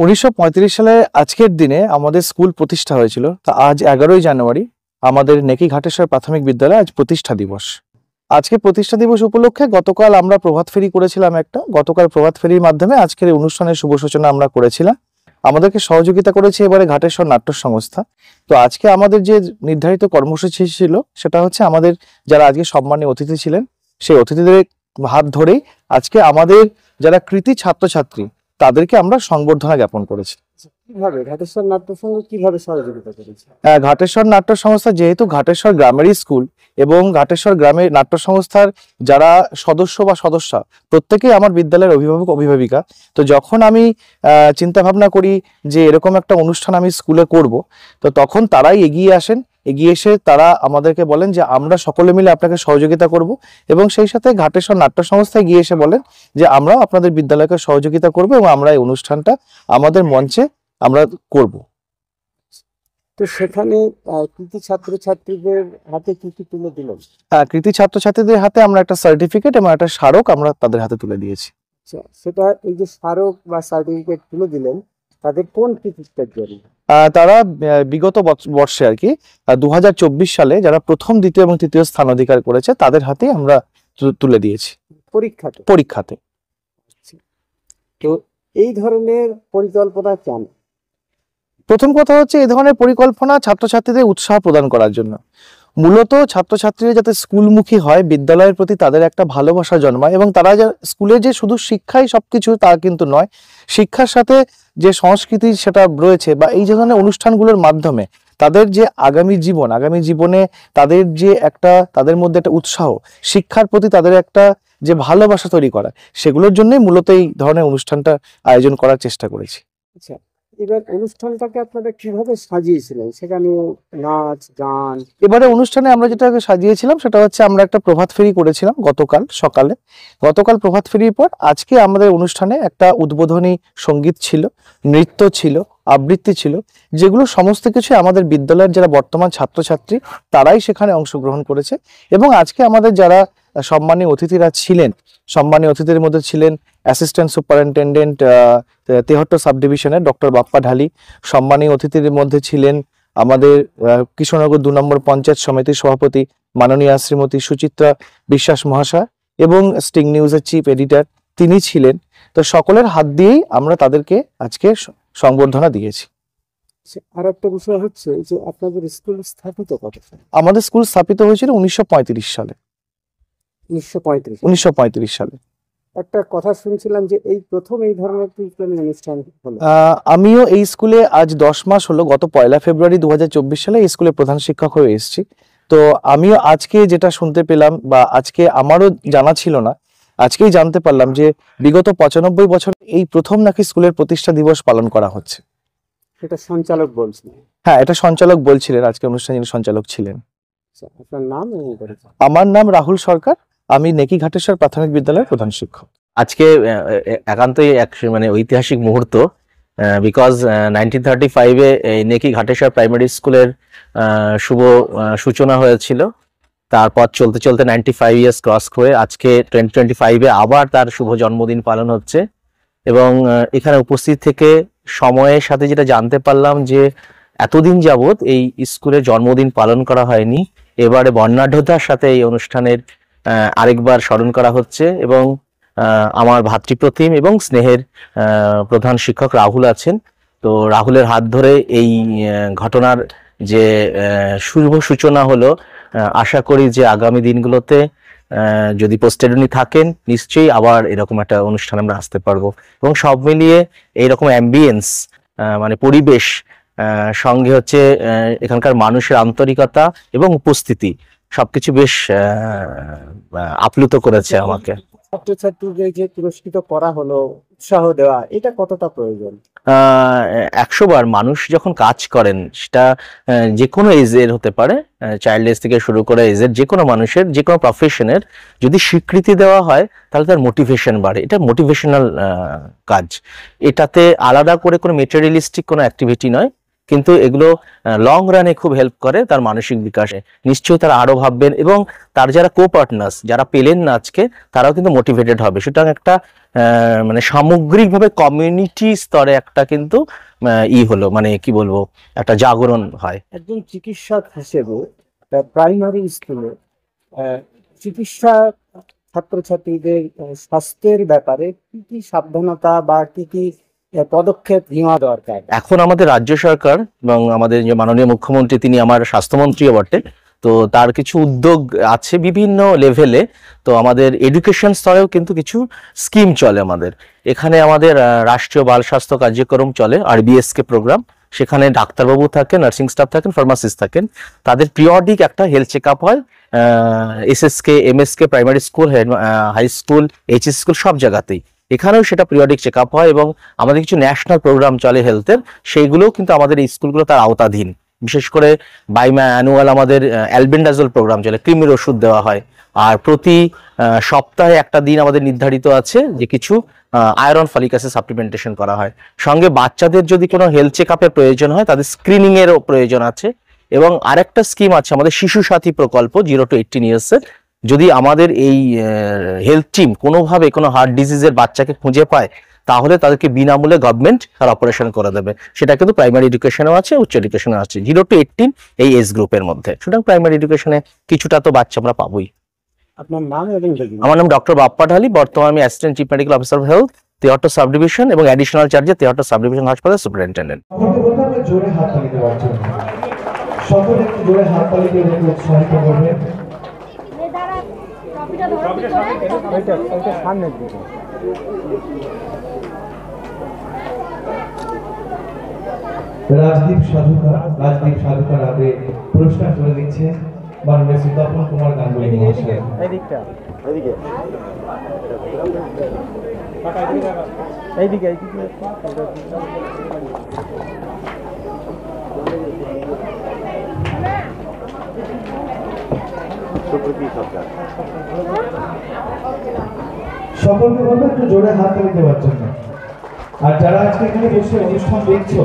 1935 সালে আজকের দিনে আমাদের স্কুল প্রতিষ্ঠা হয়েছিল। তা আজ 11ই জানুয়ারি আমাদের নেকি ঘাটেশ্বর প্রাথমিক বিদ্যালয় আজ প্রতিষ্ঠা দিবস। আজকে প্রতিষ্ঠা দিবস উপলক্ষে গতকাল আমরা প্রভাত ফেরি করেছিলাম গতকাল প্রভাত ফেরির মাধ্যমে আজকের এই অনুষ্ঠানের শুভ সূচনা আমরা করেছিলাম। আমাদেরকে সহযোগিতা করেছে এবারে ঘাটেশ্বর নাট্য সংস্থা। তো আজকে আমাদের যে নির্ধারিত কর্মসূচি ছিল সেটা হচ্ছে আমাদের যারা আজকে সম্মানীয় অতিথি ছিলেন সেই অতিথিদের হাত ধরেই আজকে আমাদের যারা কৃতি ছাত্রছাত্রী তাদেরকে আমরা সংবর্ধনা জ্ঞাপন করেছি। কিভাবে ঘাটেশ্বর নাট্য সংঘ কিভাবে সহযোগিতা করেছে? ঘাটেশ্বর নাট্য সংস্থা যেহেতু ঘাটেশ্বর গ্রামেরই স্কুল এবং ঘাটেশ্বর গ্রামের নাট্য সংস্থার যারা সদস্য বা সদস্যা প্রত্যেকেই আমার বিদ্যালয়ের অভিভাবক অভিভাবিকা। তো যখন আমি চিন্তা ভাবনা করি যে এরকম একটা অনুষ্ঠান আমি স্কুলে করব, তো তখন তারাই এগিয়ে আসেন। এগিয়ে এসে তারা আমাদেরকে বলেন যে আমরা সকলে মিলে আপনাকে সহযোগিতা করব, এবং সেই সাথে ঘাটেশ্বর নাট্য সংস্থা এগিয়ে এসে বলেন যে আমরাও আপনাদের বিদ্যালয়কে সহযোগিতা করব এবং আমরা এই অনুষ্ঠানটা আমাদের মঞ্চে আমরা করব। তো সেখানে কৃতি ছাত্রছাত্রীদের হাতে কি কি তুলে দিলেন? কৃতি ছাত্রছাত্রীদের হাতে আমরা একটা সার্টিফিকেট এবং একটা স্মারক আমরা তাদের হাতে তুলে দিয়েছি। সেটা এই যে স্মারক বা সার্টিফিকেট তুলে দিলেন তাদের কোন কৃতিত্বের জন্য? তারা বিগত বর্ষে আর কি 2024 সালে যারা প্রথম, দ্বিতীয় এবং তৃতীয় স্থান অধিকার করেছে তাদের হাতে আমরা তুলে দিয়েছি পরীক্ষাতে। তো এই ধরনের পরিকল্পনা কেন? প্রথম কথা হচ্ছে এই ধরনের পরিকল্পনা ছাত্রছাত্রীদের উৎসাহ প্রদান করার জন্য। মূলত ছাত্রছাত্রীরা যাতে স্কুলমুখী হয়, বিদ্যালয়ের প্রতি তাদের একটা ভালোবাসা জন্মায়, এবং তারা স্কুলে যে শুধু শিক্ষাই সবকিছু তা কিন্তু নয়, শিক্ষার সাথে যে সংস্কৃতি সেটা রয়েছে বা এই ধরনের অনুষ্ঠানগুলোর মাধ্যমে তাদের যে আগামী জীবনে তাদের যে তাদের মধ্যে একটা উৎসাহ, শিক্ষার প্রতি তাদের একটা যে ভালোবাসা তৈরি করা, সেগুলোর জন্যই মূলত এই ধরনের অনুষ্ঠানটা আয়োজন করার চেষ্টা করেছি। আচ্ছা, এবার অনুষ্ঠানটাকে আপনারা কিভাবে সাজিয়েছিলেন? সেখানে নাচ গান? এবারে অনুষ্ঠানে আমরা যেটা সাজিয়েছিলাম সেটা হচ্ছে আমরা একটা প্রভাত ফেরি করেছিলাম গতকাল প্রভাত ফেরির পর আজকে আমাদের অনুষ্ঠানে একটা উদ্বোধনী সঙ্গীত ছিল, নৃত্য ছিল, আবৃত্তি ছিল, যেগুলো সমস্ত কিছু আমাদের বিদ্যালয়ের যারা বর্তমান ছাত্রছাত্রী তারাই সেখানে অংশগ্রহণ করেছে। এবং আজকে আমাদের যারা সম্মানীয় অতিথিরা ছিলেন, সম্মানীয় অতিথিদের মধ্যে ছিলেন অ্যাসিস্ট্যান্ট সুপারিনটেন্ডেন্ট 73 সাব ডিভিশনের ডক্টর বাপ্পা ঢালি। সম্মানীয় অতিথিদের মধ্যে ছিলেন আমাদের কৃষ্ণনগর 2 নম্বর পঞ্চায়েত সমিতির সভাপতি মাননীয়া শ্রীমতী সুচিত্রা বিশ্বাস মহাশয়, এবং স্টিং নিউজের চিফ এডিটর তিনি ছিলেন। তো সকলের হাত দিয়েই আমরা তাদেরকে আজকে সংবর্ধনা দিয়েছি। আর একটা বিষয় হচ্ছে যে আপনাদের স্কুল স্থাপিত কত সালে? আমাদের স্কুল স্থাপিত হয়েছিল 1935 সালে। 1935 সালে। একটা কথা শুনছিলাম যে এই প্রথম এই ধরনের অনুষ্ঠান হলো। আমিও এই স্কুলে আজ 10 মাস হলো, গত 1 ফেব্রুয়ারি 2024 সালে এই স্কুলে প্রধান শিক্ষক হয়ে এসেছি। তো আমিও আজকে যেটা শুনতে পেলাম বা আজকে আমারও জানা ছিল না, আজকেই জানতে পারলাম যে বিগত 95 বছর এই প্রথম নাকি স্কুলের প্রতিষ্ঠা দিবস পালন করা হচ্ছে। এটা সঞ্চালক বলছিলেন? হ্যাঁ, এটা সঞ্চালক বলছিলেন, আজকে অনুষ্ঠানে যিনি সঞ্চালক ছিলেন। আপনার নাম? আমার নাম রাহুল সরকার, আমি নেকি ঘাটেশ্বর প্রাথমিক বিদ্যালয়ের প্রধান শিক্ষক। আজকে একান্তই এক মানে ঐতিহাসিক মুহূর্ত, বিকজ 1935-এ নেকি ঘাটেশ্বর প্রাইমারি স্কুলের শুভ সূচনা হয়েছিল। তারপর চলতে চলতে 95 ইয়ার্স ক্রস করে আজকে 2025-এ আবার তার শুভ জন্মদিন পালন হচ্ছে। এবং এখানে উপস্থিত থেকে সময়ের সাথে যেটা জানতে পারলাম যে এতদিন যাবৎ এই স্কুলের জন্মদিন পালন করা হয়নি, এবারে বর্ণাঢ্যতার সাথে এই অনুষ্ঠানের আরেকবার স্মরণ করা হচ্ছে। এবং আমার ভাতৃপ্রতিম এবং স্নেহের প্রধান শিক্ষক রাহুল আছেন, তো রাহুলের হাত ধরে এই ঘটনার যে শুভ সূচনা হলো। আশা করি যে আগামী দিনগুলোতে যদি পোস্টেডনি থাকেন নিশ্চয়ই আবার এরকম একটা অনুষ্ঠান আমরা আসতে পারবো। এবং সব মিলিয়ে এইরকম অ্যাম্বিয়েন্স মানে পরিবেশ সঙ্গে হচ্ছে এখানকার মানুষের আন্তরিকতা এবং উপস্থিতি সবকিছু বেশ আপ্লুত করেছে আমাকে। ছাত্রছাত্রীদের যে পুরস্কৃত করা হলো, উৎসাহ দেওয়া, এটা কতটা প্রয়োজন? 100 বার মানুষ যখন কাজ করেন, সেটা যে কোনো এজের হতে পারে, চাইল্ড এজ থেকে শুরু করে এজের যে কোনো মানুষের যে কোনো প্রফেশনের যদি স্বীকৃতি দেওয়া হয় তাহলে তার মোটিভেশন বাড়ে। এটা মোটিভেশনাল কাজ, এটাতে আলাদা করে কোনো মেটেরিয়ালিস্টিক কোনো অ্যাক্টিভিটি নয়, কিন্তু এগুলো লং রানে খুব হেল্প করে তার মানসিক বিকাশে। নিশ্চয়ই তারা আরো ভাববেন এবং তার যারা কো পার্টনার্স যারা পেলেন না আজকে তারাও কিন্তু মোটিভেটেড হবে। সুতরাং একটা মানে সামগ্রিকভাবে কমিউনিটি স্তরে একটা কিন্তু হলো মানে কি বলবো একটা জাগরণ হয়। একজন চিকিৎসক হিসেবে প্রাইমারি স্কুলে চিকিৎসা ছাত্রছাত্রীদের স্বাস্থ্যের ব্যাপারে কি কি সাবধানতা বা কি কি পদক্ষেপ নেওয়া দরকার? এখন আমাদের রাজ্য সরকার এবং আমাদের যে মাননীয় মুখ্যমন্ত্রী তিনি আমার স্বাস্থ্যমন্ত্রীও বটে, তো তার কিছু উদ্যোগ আছে বিভিন্ন লেভেলে। তো আমাদের এডুকেশন স্তরেও কিন্তু কিছু স্কিম চলে আমাদের এখানে। আমাদের রাষ্ট্রীয় বাল স্বাস্থ্য কার্যক্রম চলে, RBSK প্রোগ্রাম। সেখানে ডাক্তারবাবু থাকেন, নার্সিং স্টাফ থাকেন, ফার্মাসিস্ট থাকেন। তাদের পিরিয়ডিক একটা হেলথ চেক আপ হয় SSK, MSK, primary school, high school, HS school সব জায়গাতেই। এখানেও সেটা পিরিয়ডিক চেক আপ হয় এবং আমাদের কিছু ন্যাশনাল প্রোগ্রাম চলে হেলথের, সেইগুলোও কিন্তু আমাদের এই স্কুলগুলো তার আওতাধীন। বিশেষ করে অ্যানুয়াল আমাদের অ্যালবেন্ডাজোল প্রোগ্রাম চলে, কৃমির ওষুধ দেওয়া হয়। আর প্রতি সপ্তাহে একটা দিন আমাদের নির্ধারিত আছে যে কিছু আয়রন ফলিক অ্যাসিড সাপ্লিমেন্টেশন করা হয়। সঙ্গে বাচ্চাদের যদি কোনো হেলথ চেক আপের প্রয়োজন হয় তাদের স্ক্রিনিং এরও প্রয়োজন আছে। এবং আরেকটা স্কিম আছে আমাদের শিশু সাথী প্রকল্প 0 to 18 years এর। যদি আমাদের এই হেলথ টিম কোনোভাবে কোনো হার্ট ডিজিজের বাচ্চাকে খুঁজে পায় তাহলে তাদেরকে বিনামূল্যে গভর্নমেন্ট তার অপারেশন করে দেবে। সেটা কিন্তু প্রাইমারি এডুকেশনেও আছে, উচ্চ এডুকেশনেও আছে, 0 to 18 এই এজ গ্রুপের মধ্যে। সুতরাং প্রাইমারি এডুকেশনে কিছুটা তো বাচ্চা আমরা পাবোই। আপনার নাম এবং আমার নাম ডক্টর বাপ্পা ঢালি, বর্তমানে আমি assistant chief medical officer of health, Tehatta sub division এবং অ্যাডিশনাল চার্জে তেহট্ট সাব ডিভিশন হাসপাতাল সুপারিনটেন্ডেন্ট। জোরে হাত তালি দেওয়ার জন্য সকলে একটু জোরে হাত তালি দিয়ে উৎসাহিত করবেন। রাজদীপ সাধুকার আগে পুরস্কার করে দিচ্ছে মাননীয় শ্রী তপন কুমার গাঙ্গুলী মহাশয়। সকলকে বলবো একটু জোরে হাত তালি দেওয়ার জন্য। আর যারা আজকে এখানে বসে অনুষ্ঠান দেখছো,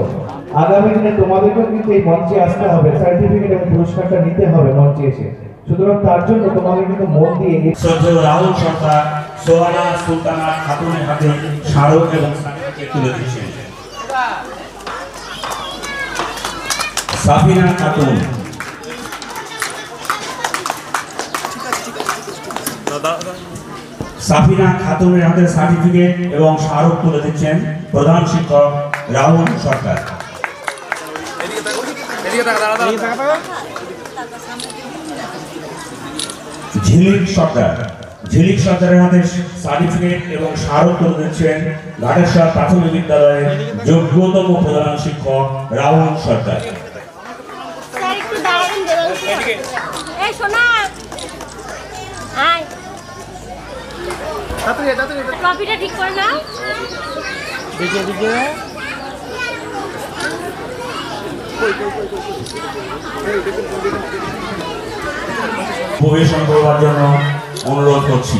আগামী দিনে তোমাদেরকেও কিন্তু এই মঞ্চে আসতে হবে, সার্টিফিকেট এবং পুরস্কারটা নিতে হবে মঞ্চে এসে। সুতরাং তার জন্য তোমাদের কিন্তু মন দিয়ে রাহুল সরকার সোহানা সুলতানা খাতুনের হাতে স্মারক এবং তুলে দিচ্ছেন। সাফিনা খাতুন খাতুনের হাতে সার্টিফিকেট এবং স্মারক তুলে দিচ্ছেন প্রধান শিক্ষক রাহুল সরকার। ঝিলিক সরকারের হাতে সার্টিফিকেট এবং স্মারক তুলে দিচ্ছেন ঘাটেশ্বর প্রাথমিক বিদ্যালয়ের যোগ্যতম প্রধান শিক্ষক রাহুল সরকার। পরিবেশন করবার জন্য অনুরোধ করছি।